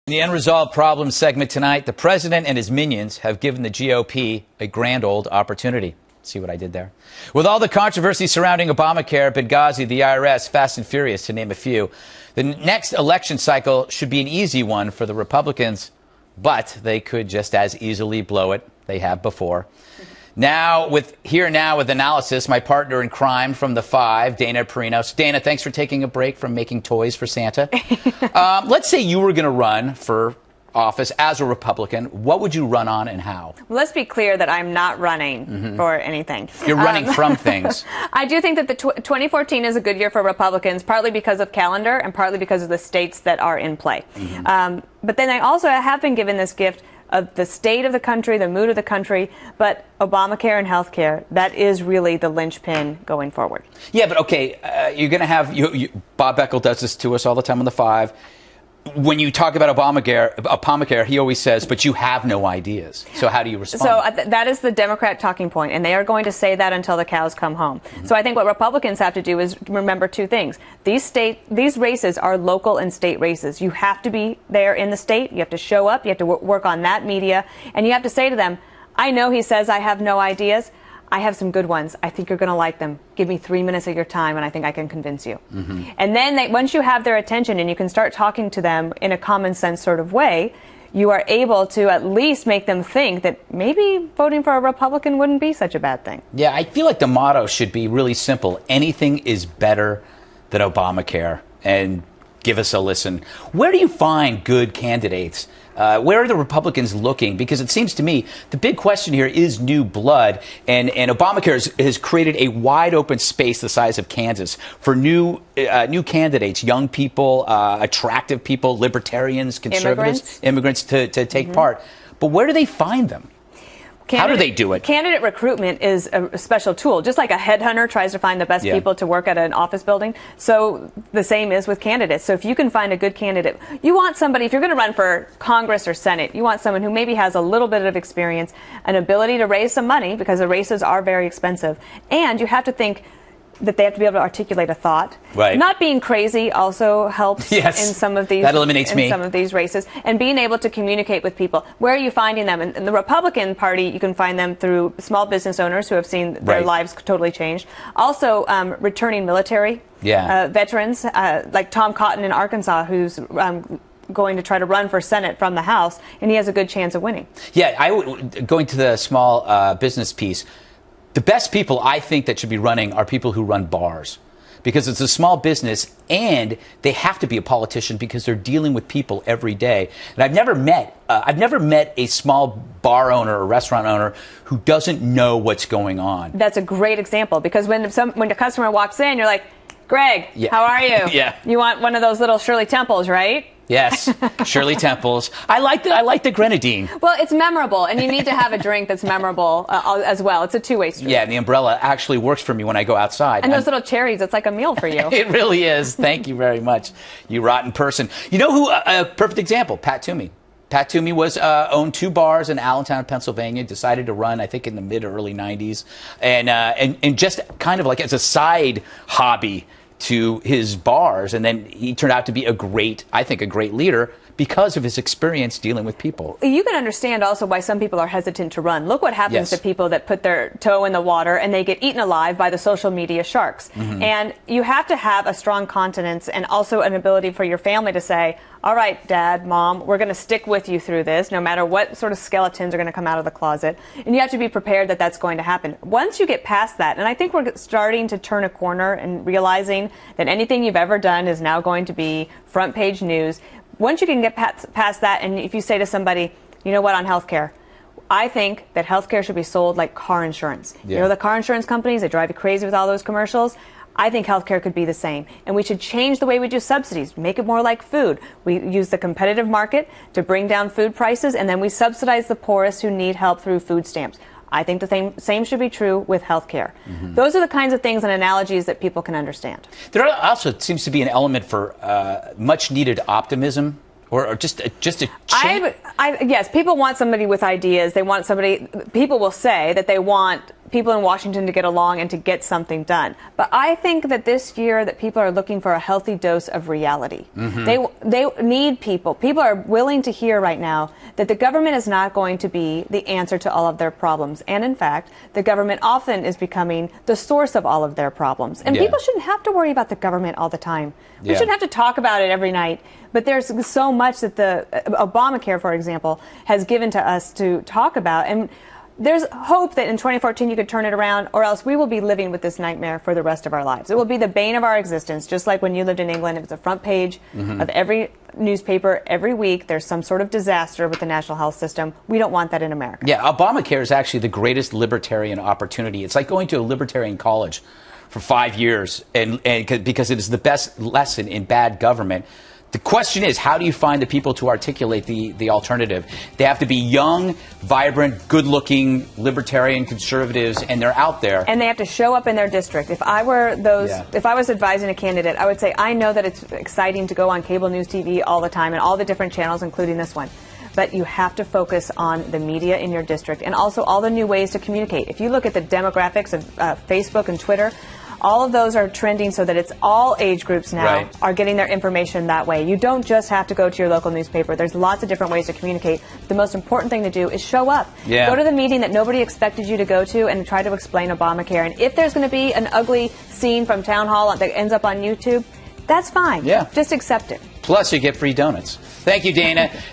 In the Unresolved Problems segment tonight, the president and his minions have given the GOP a grand old opportunity. See what I did there? With all the controversy surrounding Obamacare, Benghazi, the IRS, Fast and Furious, to name a few, the next election cycle should be an easy one for the Republicans, but they could just as easily blow it. They have before. Now with analysis, my partner in crime from the Five, Dana Perino. Dana, thanks for taking a break from making toys for Santa. Let's say you were going to run for office as a Republican. What would you run on and how? Well, let's be clear that I'm not running for anything. You're running from things. I do think that the 2014 is a good year for Republicans, partly because of calendar and partly because of the states that are in play. But then I also have been given this gift of the state of the country, the mood of the country, but Obamacare and health care, that is really the linchpin going forward. Yeah, but okay, you're going to have, Bob Eckel does this to us all the time on the Five. When you talk about Obamacare, he always says, but you have no ideas. So how do you respond? So that is the Democrat talking point, and they are going to say that until the cows come home. So I think what Republicans have to do is remember two things. These races are local and state races. You have to be there in the state. You have to show up. You have to work on that media. And you have to say to them, I know he says I have no ideas. I have some good ones. I think you're going to like them. Give me 3 minutes of your time, and I think I can convince you. And then once you have their attention and you can start talking to them in a common sense sort of way, you are able to at least make them think that maybe voting for a Republican wouldn't be such a bad thing. Yeah, I feel like the motto should be really simple. Anything is better than Obamacare. And give us a listen. Where do you find good candidates? Where are the Republicans looking? Because it seems to me the big question here is new blood. And Obamacare has created a wide open space the size of Kansas for new candidates, young people, attractive people, libertarians, conservatives, immigrants to take part. But where do they find them? How do they do it? Candidate recruitment is a special tool. Just like a headhunter tries to find the best people to work at an office building, so the same is with candidates. So if you can find a good candidate, you want somebody, if you're going to run for Congress or Senate, you want someone who maybe has a little bit of experience, an ability to raise some money, because the races are very expensive, and you have to think that they have to be able to articulate a thought. Right. Not being crazy also helps in some of these. That eliminates me. Some of these races, and being able to communicate with people. Where are you finding them? In the Republican Party, you can find them through small business owners who have seen their lives totally changed. Also, returning military veterans, like Tom Cotton in Arkansas, who's going to try to run for Senate from the House, and he has a good chance of winning. Yeah, going to the small business piece. The best people I think that should be running are people who run bars, because it's a small business and they have to be a politician because they're dealing with people every day. And I've never met a small bar owner or restaurant owner who doesn't know what's going on. That's a great example, because when a customer walks in, you're like, Greg, how are you? You want one of those little Shirley Temples, right? Yes, Shirley Temples. I like the grenadine. Well, it's memorable, and you need to have a drink that's memorable as well. It's a two-way street. Yeah, and the umbrella actually works for me when I go outside. And those little cherries, it's like a meal for you. It really is. Thank you very much, you rotten person. You know who, a perfect example, Pat Toomey. Pat Toomey owned 2 bars in Allentown, Pennsylvania, decided to run, I think, in the mid or early 90s, and just kind of like as a side hobby to his bars, and then he turned out to be a great leader because of his experience dealing with people. You can understand also why some people are hesitant to run. Look what happens to people that put their toe in the water and they get eaten alive by the social media sharks. And you have to have a strong continence and also an ability for your family to say, all right, Dad, Mom, we're going to stick with you through this, no matter what sort of skeletons are going to come out of the closet. And you have to be prepared that that's going to happen. Once you get past that, and I think we're starting to turn a corner and realizing that anything you've ever done is now going to be front page news. Once you can get past that, and if you say to somebody, you know what, on healthcare, I think that healthcare should be sold like car insurance. You know, the car insurance companies, they drive you crazy with all those commercials. I think healthcare could be the same. And we should change the way we do subsidies, make it more like food. We use the competitive market to bring down food prices, and then we subsidize the poorest who need help through food stamps. I think the same should be true with healthcare. Those are the kinds of things and analogies that people can understand. There also seems to be an element for much needed optimism, or just a change. Yes, people want somebody with ideas. They want somebody. People will say that they want people in Washington to get along and to get something done. But I think that this year that people are looking for a healthy dose of reality. They need people. People are willing to hear right now that the government is not going to be the answer to all of their problems. And in fact, the government often is becoming the source of all of their problems. And people shouldn't have to worry about the government all the time. We shouldn't have to talk about it every night. But there's so much that the Obamacare, for example, has given to us to talk about. And there's hope that in 2014 you could turn it around, or else we will be living with this nightmare for the rest of our lives. It will be the bane of our existence, just like when you lived in England. It was the front page of every newspaper every week. There's some sort of disaster with the national health system. We don't want that in America. Yeah, Obamacare is actually the greatest libertarian opportunity. It's like going to a libertarian college for 5 years, and because it is the best lesson in bad government. The question is, how do you find the people to articulate the alternative? They have to be young, vibrant, good-looking libertarian conservatives, and they're out there. And they have to show up in their district. If I were if I was advising a candidate, I would say, I know that it's exciting to go on cable news TV all the time and all the different channels, including this one. But you have to focus on the media in your district and also all the new ways to communicate. If you look at the demographics of Facebook and Twitter, all of those are trending so that it's all age groups now are getting their information that way. You don't just have to go to your local newspaper. There's lots of different ways to communicate. The most important thing to do is show up. Go to the meeting that nobody expected you to go to and try to explain Obamacare. And if there's going to be an ugly scene from town hall that ends up on YouTube, that's fine. Just accept it. Plus, you get free donuts. Thank you, Dana.